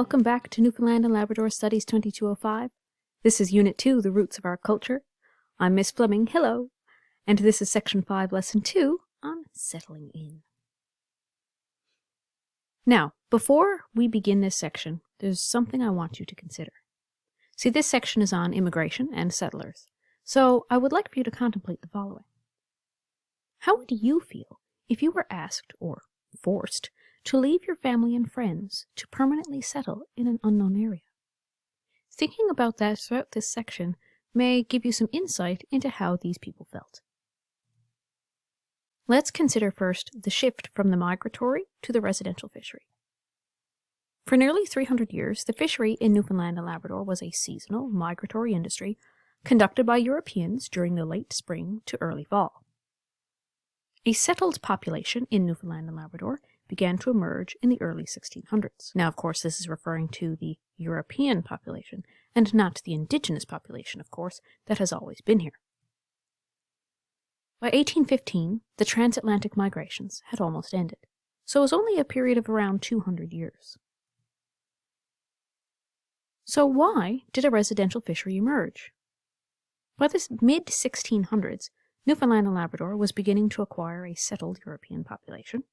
Welcome back to Newfoundland and Labrador Studies 2205. This is Unit 2, The Roots of Our Culture. I'm Miss Fleming, hello, and this is Section 5, Lesson 2 on Settling In. Now, before we begin this section, there's something I want you to consider. See, this section is on immigration and settlers, so I would like for you to contemplate the following. How would you feel if you were asked, or forced, to leave your family and friends to permanently settle in an unknown area? Thinking about that throughout this section may give you some insight into how these people felt. Let's consider first the shift from the migratory to the residential fishery. For nearly 300 years, the fishery in Newfoundland and Labrador was a seasonal, migratory industry conducted by Europeans during the late spring to early fall. A settled population in Newfoundland and Labrador began to emerge in the early 1600s. Now, of course, this is referring to the European population, and not the indigenous population, of course, that has always been here. By 1815, the transatlantic migrations had almost ended, so it was only a period of around 200 years. So why did a residential fishery emerge? By the mid-1600s, Newfoundland and Labrador was beginning to acquire a settled European population,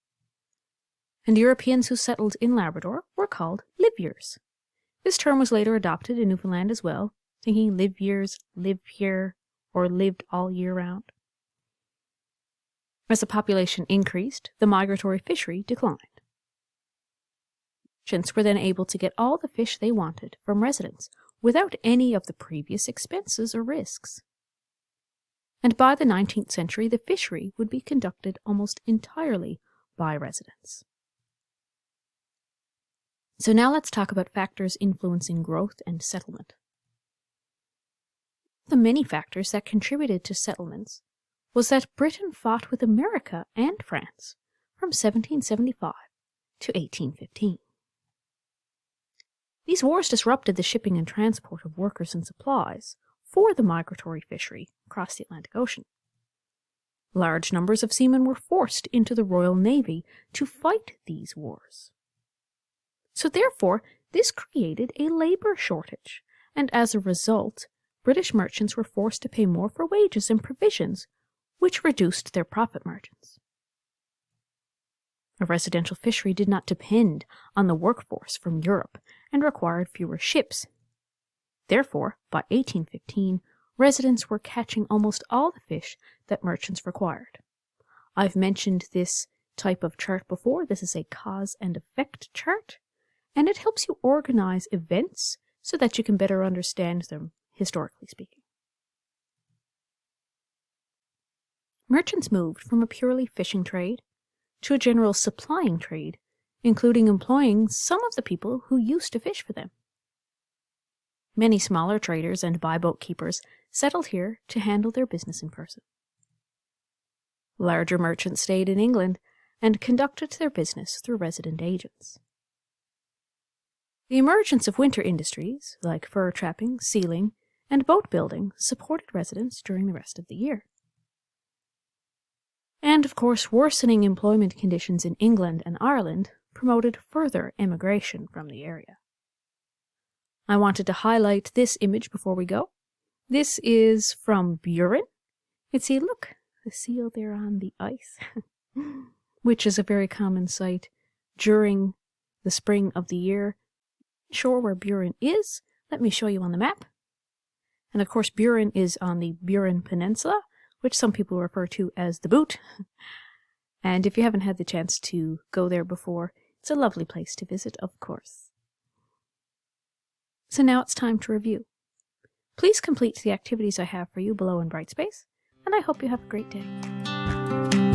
and Europeans who settled in Labrador were called livyers. This term was later adopted in Newfoundland as well, thinking livyers live here or lived all year round. As the population increased, the migratory fishery declined. Merchants were then able to get all the fish they wanted from residents without any of the previous expenses or risks. And by the 19th century, the fishery would be conducted almost entirely by residents. So now let's talk about factors influencing growth and settlement. The many factors that contributed to settlements was that Britain fought with America and France from 1775 to 1815. These wars disrupted the shipping and transport of workers and supplies for the migratory fishery across the Atlantic Ocean. Large numbers of seamen were forced into the Royal Navy to fight these wars. So therefore, this created a labor shortage, and as a result, British merchants were forced to pay more for wages and provisions, which reduced their profit margins. A residential fishery did not depend on the workforce from Europe and required fewer ships. Therefore, by 1815, residents were catching almost all the fish that merchants required. I've mentioned this type of chart before. This is a cause and effect chart, and it helps you organize events so that you can better understand them, historically speaking. Merchants moved from a purely fishing trade to a general supplying trade, including employing some of the people who used to fish for them. Many smaller traders and buy-boat keepers settled here to handle their business in person. Larger merchants stayed in England and conducted their business through resident agents. The emergence of winter industries, like fur trapping, sealing, and boat building, supported residents during the rest of the year. And, of course, worsening employment conditions in England and Ireland promoted further emigration from the area. I wanted to highlight this image before we go. This is from Burin. You can see, look, the seal there on the ice, which is a very common sight during the spring of the year. Sure where Burin is, let me show you on the map. And of course, Burin is on the Burin Peninsula, which some people refer to as the Boot. And if you haven't had the chance to go there before, it's a lovely place to visit, of course. So now it's time to review. Please complete the activities I have for you below in Brightspace, and I hope you have a great day.